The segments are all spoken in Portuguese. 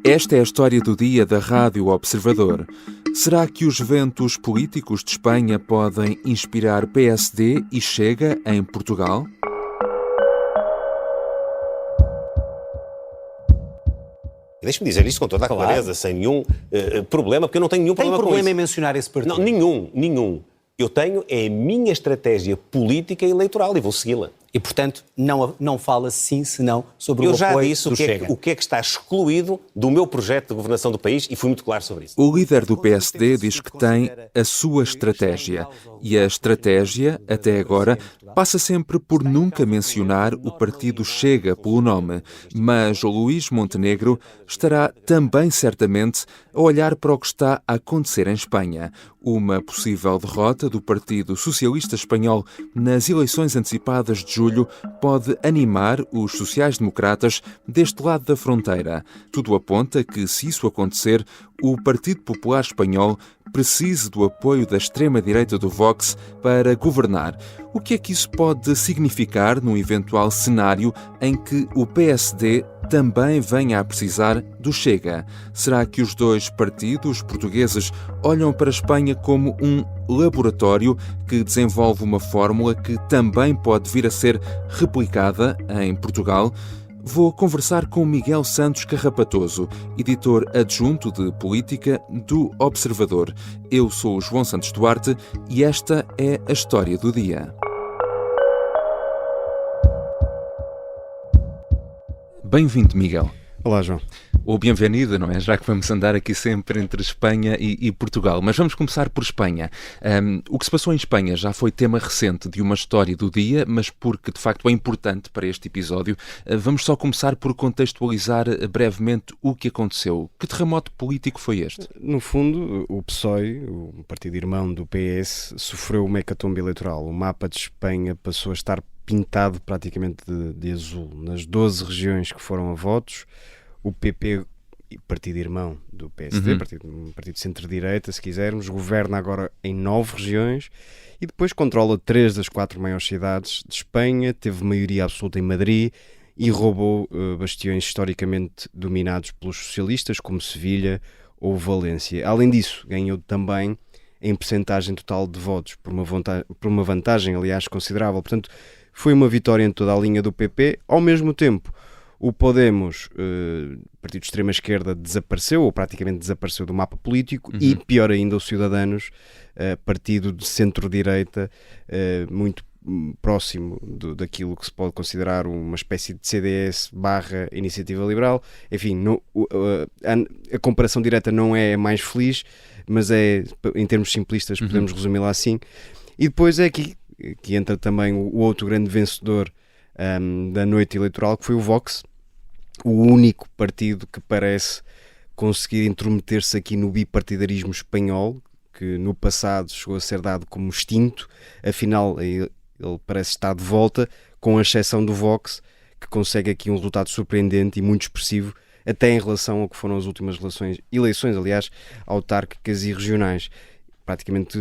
Esta é a história do dia da Rádio Observador. Será que os ventos políticos de Espanha podem inspirar PSD e Chega em Portugal? Deixe-me dizer isto com toda a clareza, sem nenhum problema, porque eu não tenho nenhum problema com isso. Tem problema em mencionar esse partido? Não, nenhum. Eu tenho a minha estratégia política e eleitoral e vou segui-la. E, portanto, não fala sim, senão sobre o apoio do Chega. Eu já disse o que é que está excluído do meu projeto de governação do país e fui muito claro sobre isso. O líder do PSD diz que tem a sua estratégia. E a estratégia, até agora, passa sempre por nunca mencionar o partido Chega pelo nome. Mas o Luís Montenegro estará também certamente a olhar para o que está a acontecer em Espanha. Uma possível derrota do Partido Socialista Espanhol nas eleições antecipadas de julho pode animar os sociais-democratas deste lado da fronteira. Tudo aponta que, se isso acontecer, o Partido Popular Espanhol precise do apoio da extrema-direita do Vox para governar. O que é que isso pode significar num eventual cenário em que o PSD também venha a precisar do Chega? Será que os dois partidos portugueses olham para a Espanha como um laboratório que desenvolve uma fórmula que também pode vir a ser replicada em Portugal? Vou conversar com Miguel Santos Carrapatoso, editor adjunto de política do Observador. Eu sou o João Santos Duarte e esta é a história do dia. Bem-vindo, Miguel. Olá, João. Ou bem-vindo, não é? Já que vamos andar aqui sempre entre Espanha e Portugal. Mas vamos começar por Espanha. O que se passou em Espanha já foi tema recente de uma história do dia, mas porque de facto é importante para este episódio, vamos só começar por contextualizar brevemente o que aconteceu. Que terremoto político foi este? No fundo, o PSOE, o partido irmão do PS, sofreu uma hecatombe eleitoral. O mapa de Espanha passou a estar pintado praticamente de azul. Nas 12 regiões que foram a votos, o PP, partido irmão do PSD, partido de centro-direita, se quisermos, governa agora em 9 regiões e depois controla 3 das 4 maiores cidades de Espanha, teve maioria absoluta em Madrid e roubou bastiões historicamente dominados pelos socialistas, como Sevilha ou Valência. Além disso, ganhou também em percentagem total de votos, por uma vantagem, aliás, considerável. Portanto, foi uma vitória em toda a linha do PP. Ao mesmo tempo, o Podemos, partido de extrema-esquerda, desapareceu, ou praticamente desapareceu do mapa político, e pior ainda, o Ciudadanos, partido de centro-direita, muito próximo daquilo que se pode considerar uma espécie de CDS / Iniciativa Liberal. Enfim, a comparação direta não é mais feliz, mas é, em termos simplistas, podemos resumi-la assim. E depois é aqui que entra também o outro grande vencedor da noite eleitoral, que foi o Vox, o único partido que parece conseguir intrometer-se aqui no bipartidarismo espanhol, que no passado chegou a ser dado como extinto. Afinal, ele parece estar de volta, com a exceção do Vox, que consegue aqui um resultado surpreendente e muito expressivo, até em relação ao que foram as últimas eleições, aliás, autárquicas e regionais. Praticamente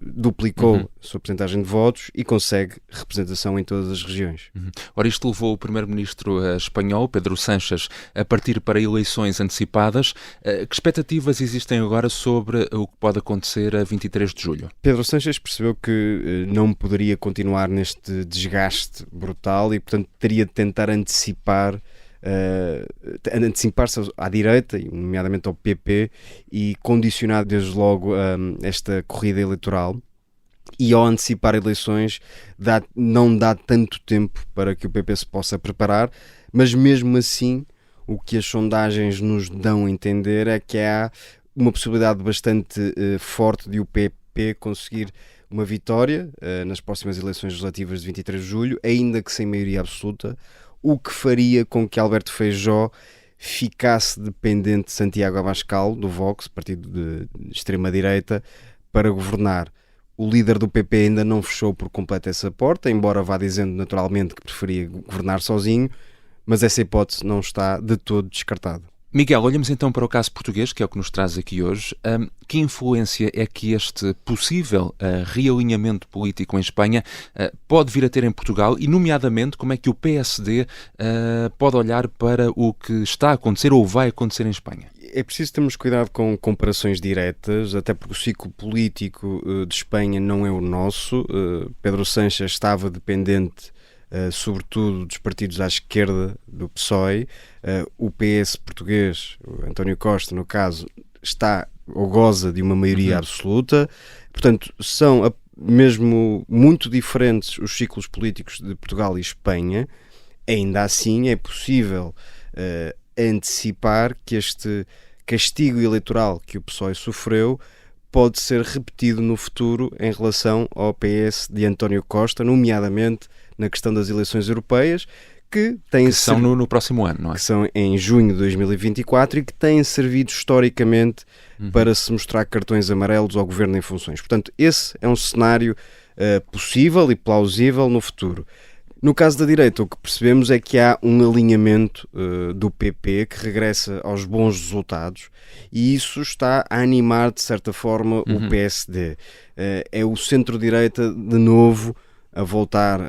duplicou a sua percentagem de votos e consegue representação em todas as regiões. Ora, isto levou o primeiro-ministro espanhol, Pedro Sánchez, a partir para eleições antecipadas. Que expectativas existem agora sobre o que pode acontecer a 23 de julho? Pedro Sánchez percebeu que não poderia continuar neste desgaste brutal e, portanto, teria de tentar antecipar-se à direita, nomeadamente ao PP, e condicionar desde logo esta corrida eleitoral. E ao antecipar eleições não dá tanto tempo para que o PP se possa preparar, mas mesmo assim o que as sondagens nos dão a entender é que há uma possibilidade bastante forte de o PP conseguir uma vitória nas próximas eleições legislativas de 23 de julho, ainda que sem maioria absoluta, o que faria com que Alberto Feijóo ficasse dependente de Santiago Abascal, do Vox, partido de extrema-direita, para governar. O líder do PP ainda não fechou por completo essa porta, embora vá dizendo naturalmente que preferia governar sozinho, mas essa hipótese não está de todo descartada. Miguel, olhamos então para o caso português, que é o que nos traz aqui hoje. Que influência é que este possível realinhamento político em Espanha pode vir a ter em Portugal e, nomeadamente, como é que o PSD pode olhar para o que está a acontecer ou vai acontecer em Espanha? É preciso termos cuidado com comparações diretas, até porque o ciclo político de Espanha não é o nosso. Pedro Sánchez estava dependente sobretudo dos partidos à esquerda do PSOE. O PS português, o António Costa, no caso, está ou goza de uma maioria absoluta. Portanto, são mesmo muito diferentes os ciclos políticos de Portugal e Espanha. Ainda assim, é possível antecipar que este castigo eleitoral que o PSOE sofreu pode ser repetido no futuro em relação ao PS de António Costa, nomeadamente na questão das eleições europeias, que são no próximo ano, não é? Que são em junho de 2024 e que têm servido historicamente para se mostrar cartões amarelos ao governo em funções. Portanto, esse é um cenário possível e plausível no futuro. No caso da direita, o que percebemos é que há um alinhamento do PP que regressa aos bons resultados e isso está a animar, de certa forma, o PSD. É o centro-direita, de novo, a voltar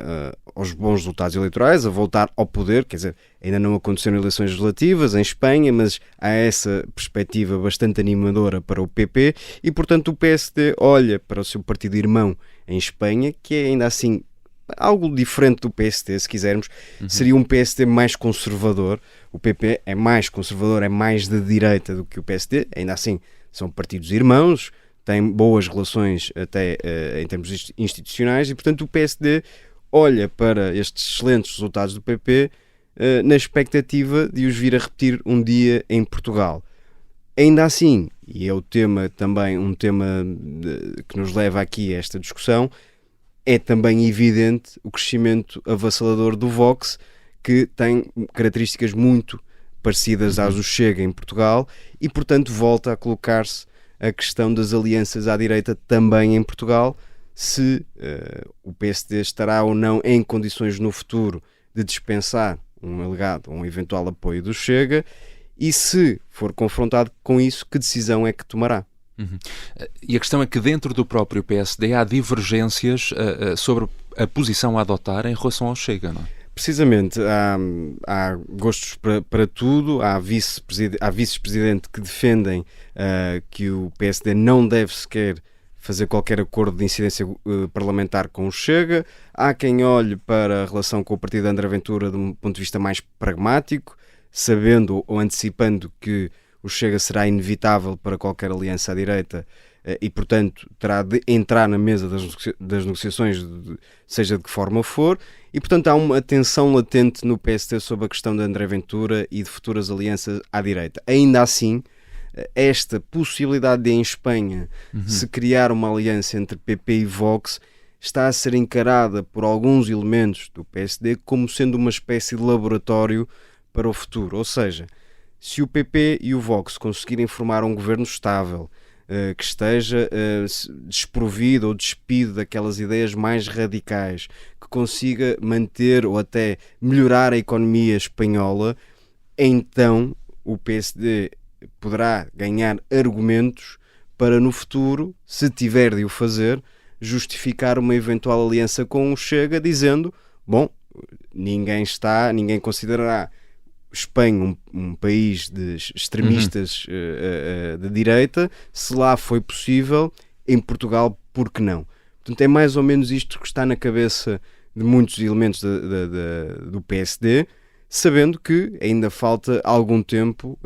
aos bons resultados eleitorais, a voltar ao poder. Quer dizer, ainda não aconteceram eleições legislativas em Espanha, mas há essa perspectiva bastante animadora para o PP e, portanto, o PSD olha para o seu partido irmão em Espanha, que é ainda assim algo diferente do PSD, se quisermos. Seria um PSD mais conservador. O PP é mais conservador, é mais de direita do que o PSD. Ainda assim, são partidos irmãos, têm boas relações até em termos institucionais e, portanto, o PSD olha para estes excelentes resultados do PP na expectativa de os vir a repetir um dia em Portugal. Ainda assim, e é o tema também, um tema que nos leva aqui a esta discussão, é também evidente o crescimento avassalador do Vox, que tem características muito parecidas às do Chega em Portugal e, portanto, volta a colocar-se a questão das alianças à direita também em Portugal, se o PSD estará ou não em condições no futuro de dispensar um alegado ou um eventual apoio do Chega e, se for confrontado com isso, que decisão é que tomará. E a questão é que dentro do próprio PSD há divergências sobre a posição a adotar em relação ao Chega, não é? Precisamente, há gostos para tudo, há vice-presidente que defendem que o PSD não deve sequer fazer qualquer acordo de incidência parlamentar com o Chega, há quem olhe para a relação com o partido de André Ventura de um ponto de vista mais pragmático, sabendo ou antecipando que o Chega será inevitável para qualquer aliança à direita e, portanto, terá de entrar na mesa das negociações, seja de que forma for, e, portanto, há uma tensão latente no PSD sobre a questão de André Ventura e de futuras alianças à direita. Ainda assim, esta possibilidade de, em Espanha, se criar uma aliança entre PP e Vox está a ser encarada por alguns elementos do PSD como sendo uma espécie de laboratório para o futuro. Ou seja, se o PP e o Vox conseguirem formar um governo estável, que esteja desprovido ou despido daquelas ideias mais radicais, que consiga manter ou até melhorar a economia espanhola, então o PSD poderá ganhar argumentos para no futuro, se tiver de o fazer, justificar uma eventual aliança com o Chega, dizendo, bom, ninguém considerará Espanha um país de extremistas de direita, se lá foi possível, em Portugal, por que não? Portanto, é mais ou menos isto que está na cabeça de muitos elementos do PSD, sabendo que ainda falta algum tempo,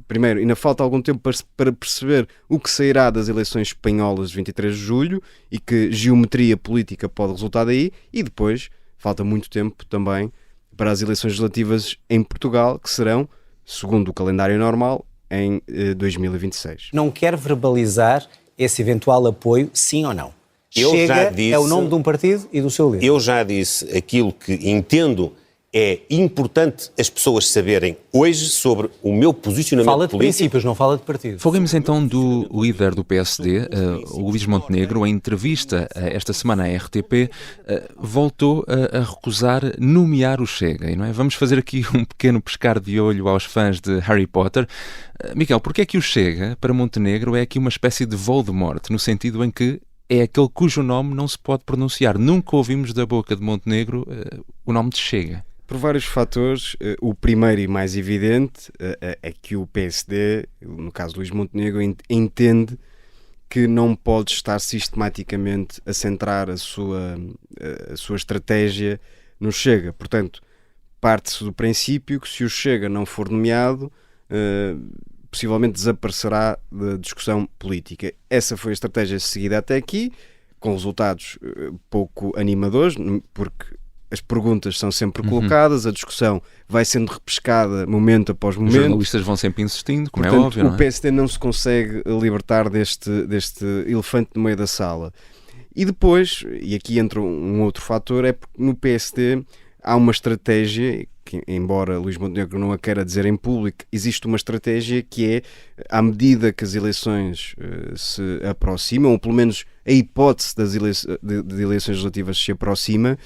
primeiro, ainda falta algum tempo para perceber o que sairá das eleições espanholas de 23 de julho e que geometria política pode resultar daí, e depois falta muito tempo também para as eleições legislativas em Portugal, que serão, segundo o calendário normal, em 2026. Não quer verbalizar esse eventual apoio, sim ou não? Chega é o nome de um partido e do seu líder. Eu já disse aquilo que entendo É importante as pessoas saberem hoje sobre o meu posicionamento Fala de político. princípios, não fala de partido. Falemos então do líder do PSD, Luís Montenegro. Em entrevista esta semana à RTP, voltou a recusar nomear o Chega. Não é? Vamos fazer aqui um pequeno pescar de olho aos fãs de Harry Potter. Miguel, porquê é que o Chega, para Montenegro, é aqui uma espécie de Voldemort, no sentido em que é aquele cujo nome não se pode pronunciar? Nunca ouvimos da boca de Montenegro o nome de Chega. Por vários fatores. O primeiro e mais evidente é que o PSD, no caso de Luís Montenegro, entende que não pode estar sistematicamente a centrar a sua estratégia no Chega. Portanto, parte-se do princípio que se o Chega não for nomeado, possivelmente desaparecerá da discussão política. Essa foi a estratégia seguida até aqui, com resultados pouco animadores, porque as perguntas são sempre colocadas, a discussão vai sendo repescada momento após momento. Os jornalistas vão sempre insistindo, como portanto, é óbvio, não é? O PSD não se consegue libertar deste elefante no meio da sala. E depois, e aqui entra um outro fator, é porque no PSD há uma estratégia, que embora Luís Montenegro não a queira dizer em público, existe uma estratégia que é, à medida que as eleições se aproximam, ou pelo menos a hipótese de eleições legislativas se aproxima,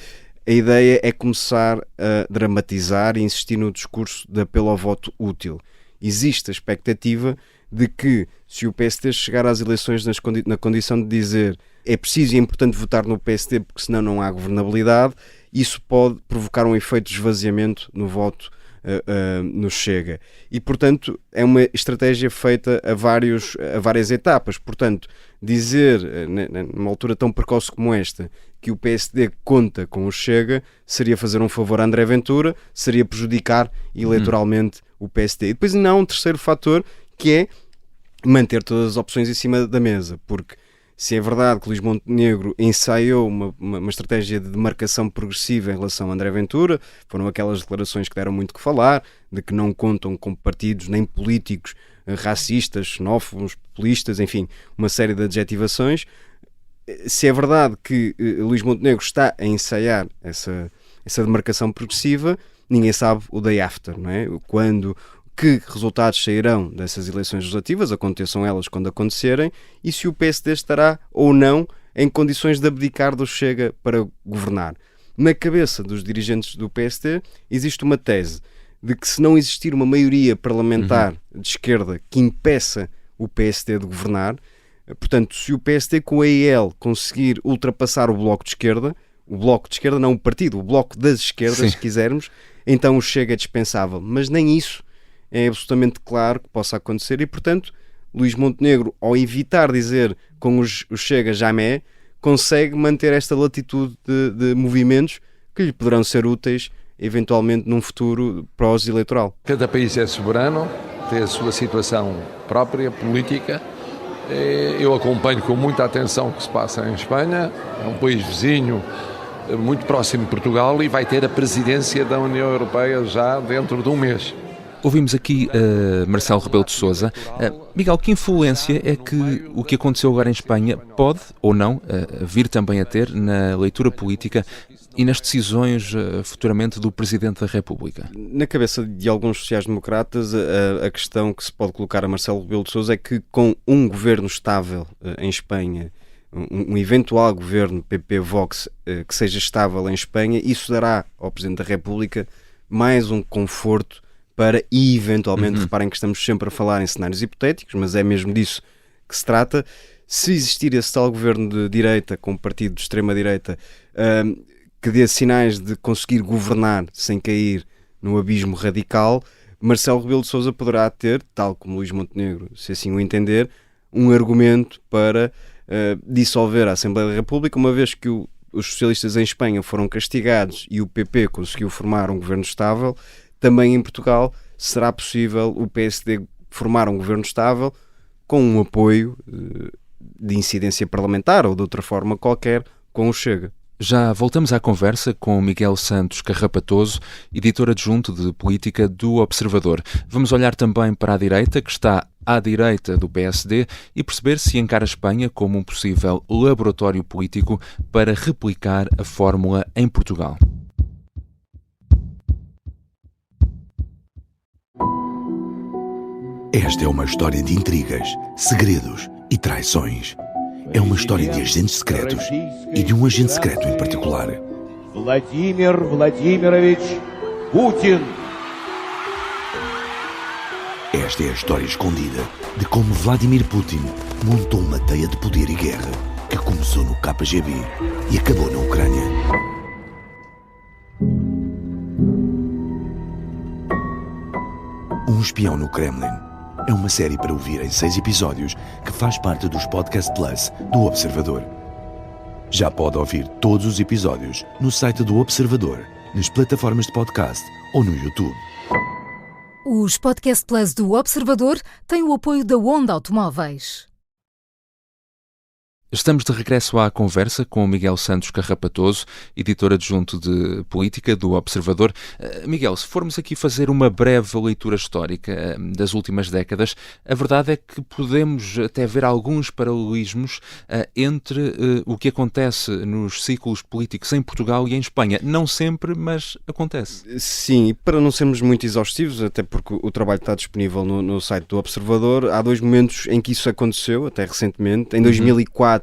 a ideia é começar a dramatizar e insistir no discurso de apelo ao voto útil. Existe a expectativa de que, se o PSD chegar às eleições na condição de dizer é preciso e é importante votar no PSD porque senão não há governabilidade, isso pode provocar um efeito de esvaziamento no voto no Chega. E, portanto, é uma estratégia feita a várias etapas. Portanto, dizer, numa altura tão precoce como esta, que o PSD conta com o Chega, seria fazer um favor a André Ventura, seria prejudicar eleitoralmente o PSD. E depois ainda há um terceiro fator, que é manter todas as opções em cima da mesa, porque se é verdade que Luís Montenegro ensaiou uma estratégia de demarcação progressiva em relação a André Ventura, foram aquelas declarações que deram muito que falar, de que não contam com partidos nem políticos racistas, xenófobos, populistas, enfim, uma série de adjetivações. Se é verdade que Luís Montenegro está a ensaiar essa demarcação progressiva, ninguém sabe o day after, não é? Que resultados sairão dessas eleições legislativas, aconteçam elas quando acontecerem, e se o PSD estará ou não em condições de abdicar do Chega para governar. Na cabeça dos dirigentes do PSD existe uma tese de que, se não existir uma maioria parlamentar de esquerda que impeça o PSD de governar, portanto, se o PSD com a EL conseguir ultrapassar o Bloco de Esquerda, não o partido, o Bloco das Esquerdas, Sim, se quisermos, então o Chega é dispensável. Mas nem isso é absolutamente claro que possa acontecer e, portanto, Luís Montenegro, ao evitar dizer com o Chega jamais, consegue manter esta latitude de movimentos que lhe poderão ser úteis, eventualmente, num futuro pós-eleitoral. Cada país é soberano, tem a sua situação própria, política. Eu acompanho com muita atenção o que se passa em Espanha, é um país vizinho, muito próximo de Portugal, e vai ter a presidência da União Europeia já dentro de um mês. Ouvimos aqui Marcelo Rebelo de Sousa. Miguel, que influência é que o que aconteceu agora em Espanha pode, ou não, vir também a ter na leitura política e nas decisões futuramente do Presidente da República? Na cabeça de alguns sociais-democratas, a questão que se pode colocar a Marcelo Rebelo de Sousa é que, com um governo estável em Espanha, um eventual governo PP-Vox que seja estável em Espanha, isso dará ao Presidente da República mais um conforto para, e eventualmente, reparem que estamos sempre a falar em cenários hipotéticos, mas é mesmo disso que se trata, se existir esse tal governo de direita, com um partido de extrema-direita, que dê sinais de conseguir governar sem cair no abismo radical, Marcelo Rebelo de Sousa poderá ter, tal como Luís Montenegro, se assim o entender, um argumento para dissolver a Assembleia da República, uma vez que os socialistas em Espanha foram castigados e o PP conseguiu formar um governo estável. Também em Portugal será possível o PSD formar um governo estável com um apoio de incidência parlamentar ou de outra forma qualquer com o Chega. Já voltamos à conversa com Miguel Santos Carrapatoso, editor adjunto de política do Observador. Vamos olhar também para a direita, que está à direita do PSD, e perceber se encara a Espanha como um possível laboratório político para replicar a fórmula em Portugal. Esta é uma história de intrigas, segredos e traições. É uma história de agentes secretos e de um agente secreto em particular. Vladimir Vladimirovich Putin. Esta é a história escondida de como Vladimir Putin montou uma teia de poder e guerra que começou no KGB e acabou na Ucrânia. Um espião no Kremlin é uma série para ouvir em 6 episódios que faz parte dos Podcast Plus do Observador. Já pode ouvir todos os episódios no site do Observador, nas plataformas de podcast ou no YouTube. Os Podcast Plus do Observador têm o apoio da Onda Automóveis. Estamos de regresso à conversa com o Miguel Santos Carrapatoso, editor adjunto de Política do Observador. Miguel, se formos aqui fazer uma breve leitura histórica das últimas décadas, a verdade é que podemos até ver alguns paralelismos entre o que acontece nos ciclos políticos em Portugal e em Espanha. Não sempre, mas acontece. Sim, e para não sermos muito exaustivos, até porque o trabalho está disponível no site do Observador, há 2 momentos em que isso aconteceu, até recentemente. Em 2004,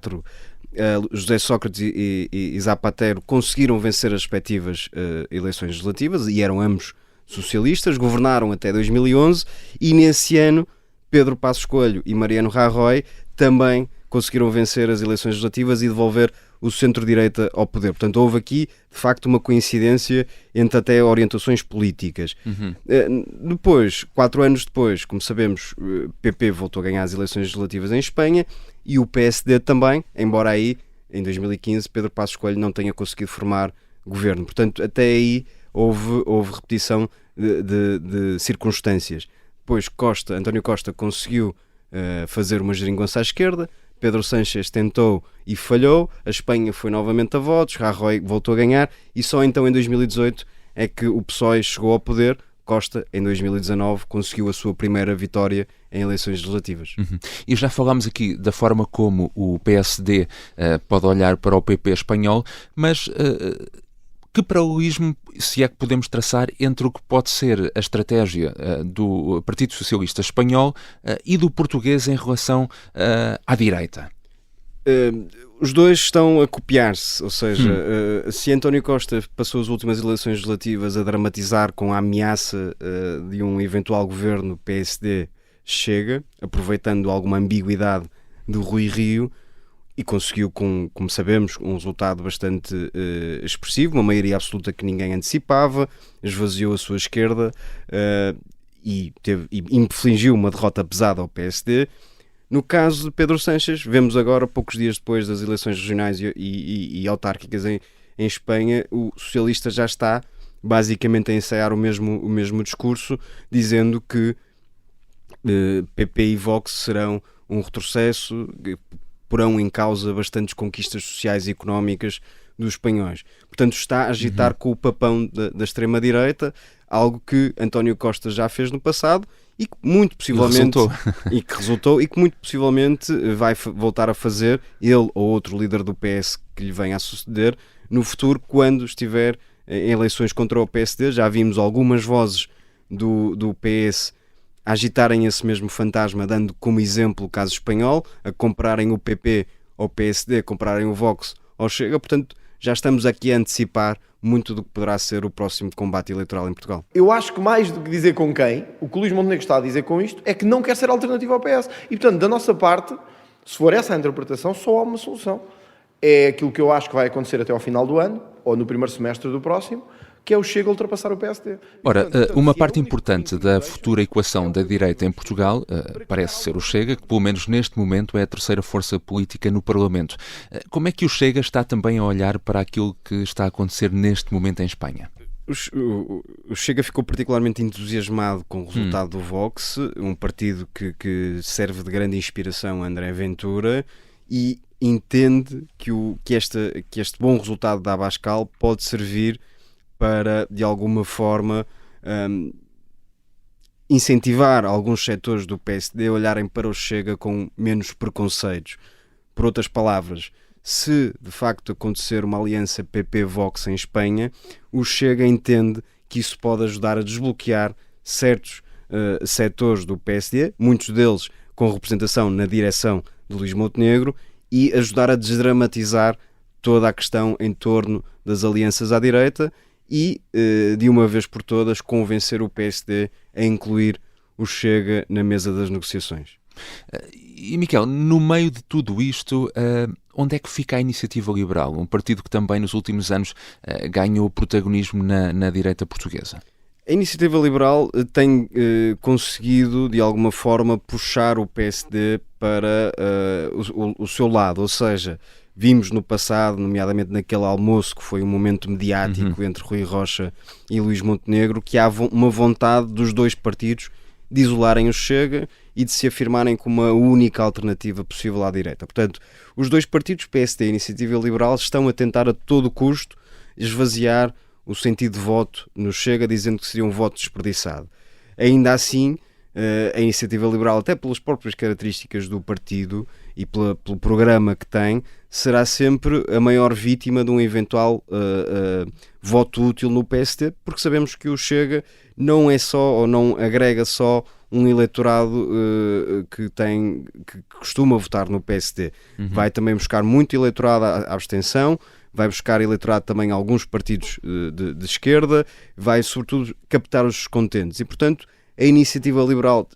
José Sócrates e Zapatero conseguiram vencer as respectivas eleições legislativas e eram ambos socialistas, governaram até 2011 e nesse ano Pedro Passos Coelho e Mariano Rajoy também conseguiram vencer as eleições legislativas e devolver o centro-direita ao poder. Portanto, houve aqui, de facto, uma coincidência entre até orientações políticas. Depois, 4 anos depois, como sabemos, o PP voltou a ganhar as eleições legislativas em Espanha e o PSD também, embora aí, em 2015, Pedro Passos Coelho não tenha conseguido formar governo. Portanto, até aí houve repetição de circunstâncias. Depois, António Costa conseguiu fazer uma geringonça à esquerda, Pedro Sánchez tentou e falhou, a Espanha foi novamente a votos, Rajoy voltou a ganhar e só então em 2018 é que o PSOE chegou ao poder. Costa, em 2019, conseguiu a sua primeira vitória em eleições legislativas. E já falámos aqui da forma como o PSD pode olhar para o PP espanhol, mas que paralelismo, se é que podemos traçar, entre o que pode ser a estratégia do Partido Socialista Espanhol e do português em relação à direita? Os dois estão a copiar-se, ou seja, se António Costa passou as últimas eleições legislativas a dramatizar com a ameaça de um eventual governo PSD-Chega, aproveitando alguma ambiguidade do Rui Rio, e conseguiu, como sabemos, um resultado bastante expressivo, uma maioria absoluta que ninguém antecipava, esvaziou a sua esquerda e infligiu uma derrota pesada ao PSD. No caso de Pedro Sánchez, vemos agora, poucos dias depois das eleições regionais e autárquicas em Espanha, o socialista já está basicamente a ensaiar o mesmo discurso, dizendo que PP e Vox serão um retrocesso, porão em causa bastantes conquistas sociais e económicas dos espanhóis. Portanto, está a agitar com o papão da extrema-direita, algo que António Costa já fez no passado e que muito possivelmente vai voltar a fazer, ele ou outro líder do PS que lhe venha a suceder no futuro, quando estiver em eleições contra o PSD. Já vimos algumas vozes do PS a agitarem esse mesmo fantasma, dando como exemplo o caso espanhol, a comprarem o PP ao PSD, a comprarem o Vox ao Chega. Portanto, já estamos aqui a antecipar muito do que poderá ser o próximo combate eleitoral em Portugal. Eu acho que mais do que dizer com quem, o que o Luís Montenegro está a dizer com isto é que não quer ser alternativa ao PS. E, portanto, da nossa parte, se for essa a interpretação, só há uma solução. É aquilo que eu acho que vai acontecer até ao final do ano, ou no primeiro semestre do próximo, que é o Chega a ultrapassar o PSD. Ora, uma parte importante da futura equação da direita em Portugal parece ser o Chega, que pelo menos neste momento é a terceira força política no Parlamento. Como é que o Chega está também a olhar para aquilo que está a acontecer neste momento em Espanha? O Chega ficou particularmente entusiasmado com o resultado do Vox, um partido que serve de grande inspiração a André Ventura, e entende que este bom resultado da Abascal pode servir para, de alguma forma, incentivar alguns setores do PSD a olharem para o Chega com menos preconceitos. Por outras palavras, se de facto acontecer uma aliança PP-Vox em Espanha, o Chega entende que isso pode ajudar a desbloquear certos setores do PSD, muitos deles com representação na direção de Luís Montenegro, e ajudar a desdramatizar toda a questão em torno das alianças à direita e, de uma vez por todas, convencer o PSD a incluir o Chega na mesa das negociações. E, Miquel, no meio de tudo isto, onde é que fica a Iniciativa Liberal? Um partido que também nos últimos anos ganhou protagonismo na direita portuguesa. A Iniciativa Liberal tem conseguido, de alguma forma, puxar o PSD para o seu lado, ou seja, vimos no passado, nomeadamente naquele almoço que foi um momento mediático entre Rui Rocha e Luís Montenegro, que há uma vontade dos dois partidos de isolarem o Chega e de se afirmarem como a única alternativa possível à direita. Portanto, os dois partidos, PSD e Iniciativa Liberal, estão a tentar a todo custo esvaziar o sentido de voto no Chega, dizendo que seria um voto desperdiçado. Ainda assim, a Iniciativa Liberal, até pelas próprias características do partido e pelo programa que tem, será sempre a maior vítima de um eventual voto útil no PSD, porque sabemos que o Chega não é só, ou não agrega só, um eleitorado que costuma votar no PSD. Vai também buscar muito eleitorado à abstenção, vai buscar eleitorado também a alguns partidos de esquerda, vai sobretudo captar os descontentes. E, portanto, a Iniciativa Liberal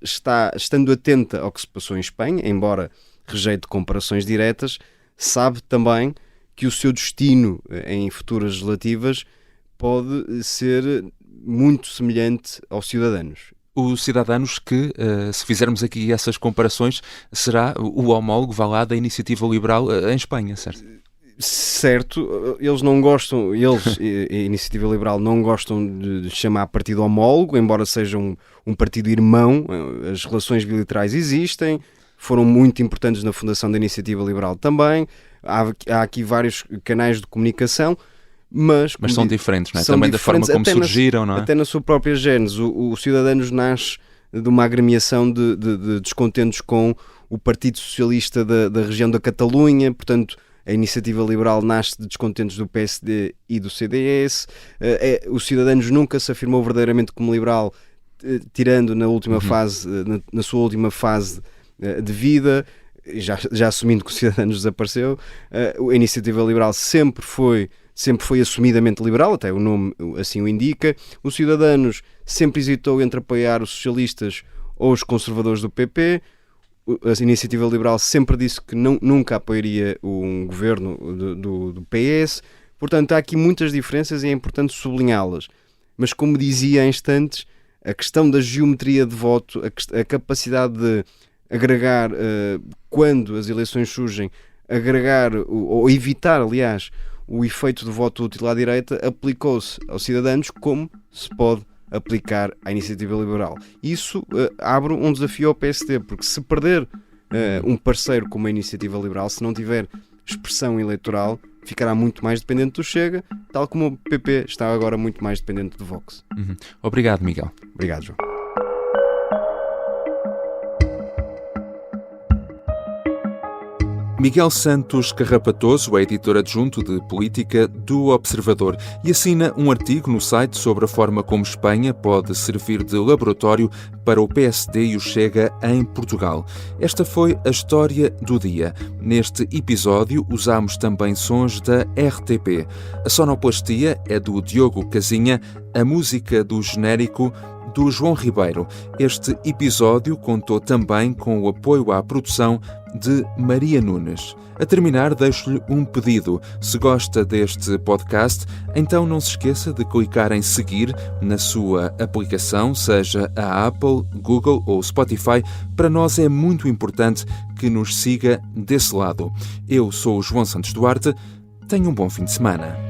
estando atenta ao que se passou em Espanha, embora rejeite comparações diretas, sabe também que o seu destino em futuras legislativas pode ser muito semelhante aos Ciudadanos. Os Ciudadanos que, se fizermos aqui essas comparações, será o homólogo, vá lá, da Iniciativa Liberal em Espanha, certo? Certo, eles não gostam, a Iniciativa Liberal não gostam de chamar partido homólogo, embora seja um partido irmão. As relações bilaterais existem, foram muito importantes na fundação da Iniciativa Liberal também. Há aqui vários canais de comunicação, mas são diferentes, não é? Também da forma como surgiram, não é? Até na sua própria gênese. O Ciudadanos nasce de uma agremiação de descontentes com o Partido Socialista da região da Catalunha, portanto. A Iniciativa Liberal nasce de descontentes do PSD e do CDS. Os Ciudadanos nunca se afirmou verdadeiramente como liberal, tirando na última fase, na sua última fase de vida, já assumindo que os Ciudadanos desapareceu. A Iniciativa Liberal sempre foi assumidamente liberal, até o nome assim o indica. Os Ciudadanos sempre hesitou entre apoiar os socialistas ou os conservadores do PP. A Iniciativa Liberal sempre disse que nunca apoiaria um governo do PS. Portanto, há aqui muitas diferenças e é importante sublinhá-las. Mas, como dizia há instantes, a questão da geometria de voto, a capacidade de agregar, quando as eleições surgem, agregar ou evitar, aliás, o efeito de voto útil à direita, aplicou-se aos Ciudadanos como se pode aplicar à Iniciativa Liberal. Isso abre um desafio ao PSD, porque se perder um parceiro como a Iniciativa Liberal, se não tiver expressão eleitoral, ficará muito mais dependente do Chega, tal como o PP está agora muito mais dependente do Vox. Obrigado, Miguel. Obrigado, João. Miguel Santos Carrapatoso é editor adjunto de política do Observador e assina um artigo no site sobre a forma como Espanha pode servir de laboratório para o PSD e o Chega em Portugal. Esta foi a história do dia. Neste episódio usámos também sons da RTP. A sonoplastia é do Diogo Casinha, a música do genérico do João Ribeiro. Este episódio contou também com o apoio à produção de Maria Nunes. A terminar, deixo-lhe um pedido. Se gosta deste podcast, então não se esqueça de clicar em seguir na sua aplicação, seja a Apple, Google ou Spotify. Para nós é muito importante que nos siga desse lado. Eu sou o João Santos Duarte. Tenha um bom fim de semana.